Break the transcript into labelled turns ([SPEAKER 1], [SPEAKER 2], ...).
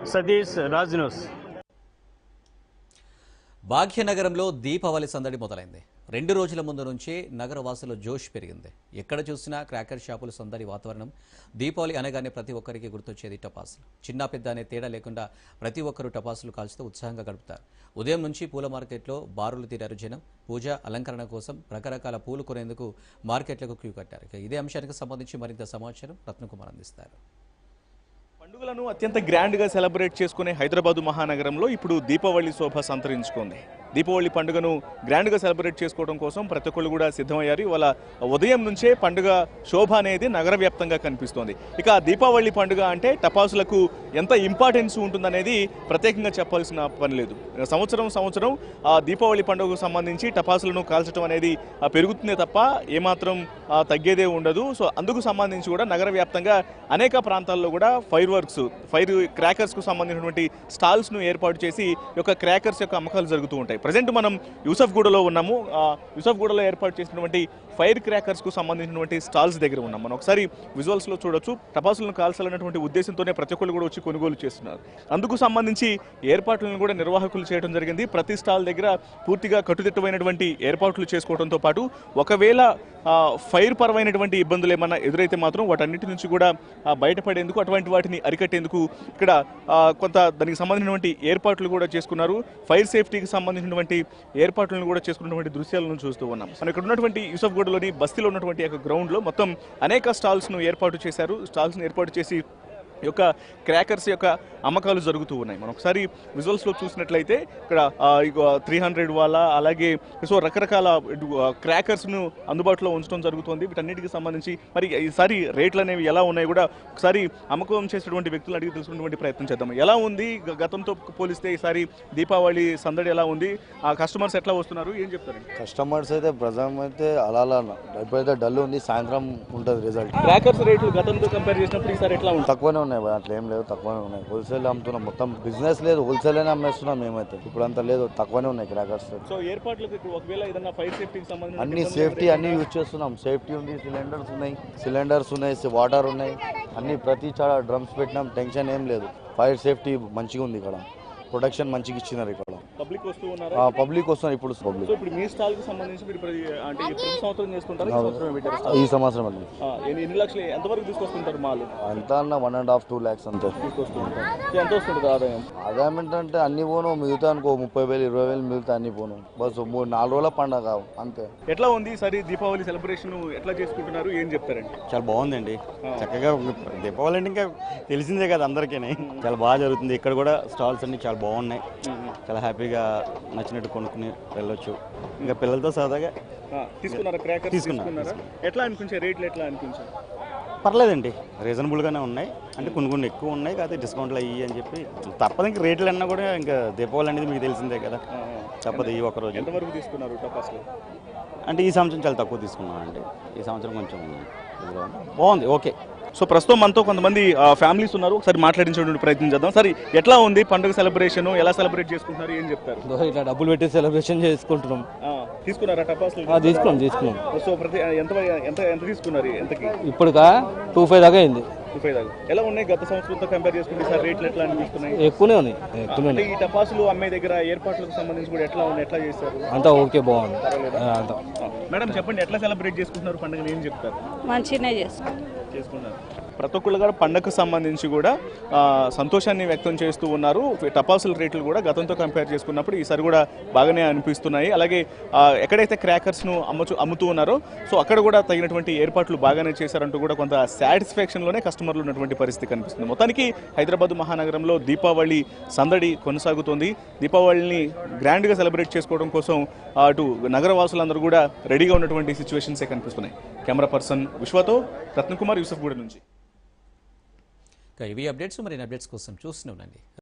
[SPEAKER 1] Satish Raj news.
[SPEAKER 2] భాగ్యనగరంలో దీపావళి సందడి మొదలైంది. 2 రోజుల ముందు నుంచే నగరవాసుల జోష్ పెరిగింది. ఎక్కడ చూసినా క్రాకర్ షాపుల సందడి వాతావరణం. దీపావళి అనగానే ప్రతి ఒక్కరికి గుర్తొచ్చేది టపాసులు. చిన్న పెద్ద అనే తేడా లేకుండా ప్రతి ఒక్కరూ టపాసులు కాల్చుతూ ఉత్సాహంగా గడుపుతారు. ఉదయం నుంచి పూల మార్కెట్లో బారులు తీరారు జనం. పూజ అలంకరణ కోసం రకరకాల పూలు కొనేందుకు మార్కెట్లకు క్యూ కట్టారు. ఇదే అంశానికి సంబంధించి మరింత సమాచారం రత్నకుమార్ అందిస్తారు.
[SPEAKER 3] పండుగలను అత్యంత గ్రాండ్గా సెలబ్రేట్ చేసుకునే హైదరాబాదు మహానగరంలో ఇప్పుడు దీపావళి శోభ సంతరించుకుంది. దీపావళి పండుగను గ్రాండ్గా సెలబ్రేట్ చేసుకోవడం కోసం ప్రతి ఒక్కళ్ళు కూడా సిద్ధమయ్యారు. ఇవాళ ఉదయం నుంచే పండుగ శోభ అనేది నగర వ్యాప్తంగా కనిపిస్తోంది. ఇక దీపావళి పండుగ అంటే టపాసులకు ఎంత ఇంపార్టెన్స్ ఉంటుందనేది ప్రత్యేకంగా చెప్పాల్సిన పని లేదు. సంవత్సరం దీపావళి పండుగకు సంబంధించి టపాసులను కాల్చడం అనేది పెరుగుతుందే తప్ప ఏమాత్రం తగ్గేదే ఉండదు. సో అందుకు సంబంధించి కూడా నగర వ్యాప్తంగా అనేక ప్రాంతాల్లో కూడా ఫైర్ క్రాకర్స్కు సంబంధించినటువంటి స్టాల్స్ను ఏర్పాటు చేసి ఈ యొక్క క్రాకర్స్ యొక్క అమ్మకాలు జరుగుతూ ఉంటాయి. ప్రజెంట్ మనం యూసఫ్గూడలో ఉన్నాము. యూసఫ్గూడలో ఏర్పాటు చేసినటువంటి ఫైర్ క్రాకర్స్కు సంబంధించినటువంటి స్టాల్స్ దగ్గర ఉన్నాం. మనం ఒకసారి విజువల్స్లో చూడొచ్చు. టపాసులను కాల్చాలన్నటువంటి ఉద్దేశంతోనే ప్రతి ఒక్కరు కూడా వచ్చి కొనుగోలు చేస్తున్నారు. అందుకు సంబంధించి ఏర్పాట్లను కూడా నిర్వాహకులు చేయడం జరిగింది. ప్రతి స్టాల్ దగ్గర పూర్తిగా కట్టుదిట్టమైనటువంటి ఏర్పాట్లు చేసుకోవడంతో పాటు ఒకవేళ ఫైర్ పరమైనటువంటి ఇబ్బందులు ఏమన్నా ఎదురైతే మాత్రం వాటన్నిటి నుంచి కూడా బయటపడేందుకు, అటువంటి వాటిని అరికట్టేందుకు ఇక్కడ కొంత దానికి సంబంధించినటువంటి ఏర్పాట్లు కూడా చేసుకున్నారు. ఫైర్ సేఫ్టీకి సంబంధించినటువంటి ఏర్పాట్లను కూడా చేసుకున్నటువంటి దృశ్యాలను చూస్తూ ఉన్నాం. మనం ఇక్కడ ఉన్నటువంటి యూసఫ్గూడలోని బస్తీలో ఉన్నటువంటి గ్రౌండ్లో మొత్తం అనేక స్టాల్స్ను ఏర్పాటు చేశారు. స్టాల్స్ను ఏర్పాటు చేసి ఈ యొక్క క్రాకర్స్ యొక్క అమ్మకాలు జరుగుతూ ఉన్నాయి. మనం ఒకసారి విజువల్స్లో చూసినట్లయితే ఇక్కడ 300 వాళ్ళ అలాగే సో రకరకాల క్రాకర్స్ను అందుబాటులో ఉంచడం జరుగుతుంది. వీటన్నిటికి సంబంధించి మరి ఈసారి రేట్లు అనేవి ఎలా ఉన్నాయి కూడా ఒకసారి అమ్మకం చేసేటువంటి వ్యక్తులను అడిగి తెలుసుకునేటువంటి ప్రయత్నం చేద్దాం. ఎలా ఉంది గతంతో పోలిస్తే ఈసారి దీపావళి సందడి ఎలా ఉంది? ఆ కస్టమర్స్ ఎట్లా వస్తున్నారు, ఏం చెప్తారు?
[SPEAKER 4] కస్టమర్స్ అయితే ప్రజెంట్ అయితే అలా ఎప్పుడైతే డల్ ఉంది, సాయంత్రం ఉంటుంది రిజల్ట్.
[SPEAKER 3] క్రాకర్స్ రేట్లు గతంతో కంపేర్ చేసినప్పుడు ఈసారి ఎట్లా ఉంది?
[SPEAKER 4] తక్కువనే ఉన్నాయి, అట్లా ఏం లేదు, తక్కువనే ఉన్నాయి. హోల్సేల్ అమ్ముతున్నాం, మొత్తం బిజినెస్ లేదు, హోల్సేల్ అనే అమ్మేస్తున్నాం మేమైతే. ఇప్పుడు అంత లేదు, తక్కువనే ఉన్నాయి క్రాకర్స్.
[SPEAKER 3] సో ఏర్పాట్లకు ఒకవేళ ఏదైనా ఫైర్ సేఫ్టీకి సంబంధించి
[SPEAKER 4] అన్ని సేఫ్టీ అన్ని యూజ్ చేస్తున్నాం. సేఫ్టీ ఉంది, సిలిండర్స్ ఉన్నాయి, వాటర్ ఉన్నాయి, అన్ని ప్రతి చాలా డ్రమ్స్ పెట్టినాం. టెన్షన్ ఏం లేదు. ఫైర్ సేఫ్టీ మంచిగా ఉంది ఇక్కడ, ప్రొటెక్షన్ మంచిగా ఇచ్చినారు ఇక్కడ.
[SPEAKER 3] పబ్లిక్ వస్తున్నారు. ఇప్పుడు
[SPEAKER 4] పబ్లిక్.
[SPEAKER 3] ఇప్పుడు మీ స్టాల్ కి సంబంధించి మీరు అంటే ప్రతి సంవత్సరం చేసుకుంటారు?
[SPEAKER 4] ఈ సంవత్సరం అండి.
[SPEAKER 3] ఎన్ని లక్షలు ఎంతవరకు తీసుకొస్తుంటారు మాలు?
[SPEAKER 4] ఎంత అన్న 1.5-2 lakhs అంతే
[SPEAKER 3] తీసుకొస్తుంటారు. ఎంత వస్తుంది ఆదాయం?
[SPEAKER 4] ఆదాయం ఏంటంటే అన్ని పోను మిగతా అనుకో 30,000 20,000 మిగతా అన్ని పోను. బస్ 3-4 రోజుల పండగ అంతే.
[SPEAKER 3] ఎట్లా ఉంది సరే దీపావళి సెలబ్రేషన్ ఎట్లా చేసుకుంటున్నారు, ఏం చెప్తారండి?
[SPEAKER 5] చాలా బాగుందండి. చక్కగా దీపావళి అంటే ఇంకా తెలిసిందే కదా అందరికీ. చాలా బాగా జరుగుతుంది. ఇక్కడ కూడా స్టాల్స్ అన్ని చాలా బాగున్నాయి. చాలా హ్యాపీగా నచ్చినట్టు కొనుక్కుని వెళ్ళొచ్చు. ఇంకా పిల్లలతో సరదాగా
[SPEAKER 3] తీసుకున్నారా? ఎట్లా అనిపించారు రేట్లు? ఎట్లా అనిపించారు?
[SPEAKER 5] పర్లేదండి, రీజనబుల్గానే ఉన్నాయి. అంటే కొన్ని ఎక్కువ ఉన్నాయి కదా, డిస్కౌంట్లు అయ్యి అని చెప్పి తప్పదు. ఇంకా రేట్లు అన్నా కూడా ఇంకా దీపావళి అనేది మీకు తెలిసిందే కదా, తప్పదు. ఈ ఒక్కరోజు
[SPEAKER 3] ఎంతవరకు తీసుకున్నారు టపాసులు?
[SPEAKER 5] అంటే ఈ సంవత్సరం చాలా తక్కువ తీసుకున్నాం అండి. ఈ సంవత్సరం కొంచెం బాగుంది, ఓకే.
[SPEAKER 3] సో ప్రస్తుతం మనతో కొంతమంది ఫ్యామిలీస్ ఉన్నారు. ఒకసారి మాట్లాడించేటువంటి ప్రయత్నం చేద్దాం. సరే ఎట్లా ఉంది పండుగ సెలబ్రేషన్? ఎలా సెలబ్రేట్ చేసుకుంటున్నారు, ఏం చెప్తారు?
[SPEAKER 6] ఇట్లా డబ్బులు పెట్టి సెలబ్రేషన్ చేసుకుంటున్నాం.
[SPEAKER 3] తీసుకున్నారా టపాసులు?
[SPEAKER 6] తీసుకున్నాం.
[SPEAKER 3] సో ప్రతి ఎంత తీసుకున్నారు? ఎంతకి?
[SPEAKER 6] ఇప్పుడుగా 2,500 దాకా అయింది.
[SPEAKER 3] 2,500 దాకా. ఎలా ఉన్నాయి గత సంవత్సరంతో కంపేర్ చేసుకుంటే సార్ రేట్లు ఎట్లా అనిపిస్తున్నాయి?
[SPEAKER 6] ఎక్కువనే ఉన్నాయి.
[SPEAKER 3] ఈ టపాసులు అమ్మే దగ్గర ఏర్పాట్లకు సంబంధించి కూడా ఎట్లా ఉన్నాయి, ఎట్లా చేస్తారు?
[SPEAKER 6] అంతా ఓకే, బాగుంది.
[SPEAKER 3] మేడం చెప్పండి, ఎట్లా సెలబ్రేట్ చేసుకుంటున్నారు పండుగను, ఏం చెప్తారు?
[SPEAKER 7] మంచిగానే
[SPEAKER 3] చేసుకున్నారు. ప్రతి ఒక్కళ్ళు కూడా పండగకు సంబంధించి కూడా సంతోషాన్ని వ్యక్తం చేస్తూ ఉన్నారు. టపాసుల రేట్లు కూడా గతంతో కంపేర్ చేసుకున్నప్పుడు ఈసారి కూడా బాగానే అనిపిస్తున్నాయి. అలాగే ఎక్కడైతే క్రాకర్స్ను అమ్ముతూ ఉన్నారో సో అక్కడ కూడా తగినటువంటి ఏర్పాట్లు బాగానే చేశారంటూ కూడా కొంత సాటిస్ఫాక్షన్లోనే కస్టమర్లు ఉన్నటువంటి పరిస్థితి కనిపిస్తుంది. మొత్తానికి హైదరాబాద్ మహానగరంలో దీపావళి సందడి కొనసాగుతోంది. దీపావళిని గ్రాండ్గా సెలబ్రేట్ చేసుకోవడం కోసం అటు నగరవాసులందరూ కూడా రెడీగా ఉన్నటువంటి సిచ్యువేషన్సే కనిపిస్తున్నాయి. కెమెరా పర్సన్ విశ్వతో రత్నకుమార్, యూసఫ్గూడ నుంచి.
[SPEAKER 2] ఇవి అప్డేట్స్. మరిన్ని అప్డేట్స్ కోసం చూస్తూనే ఉండండి.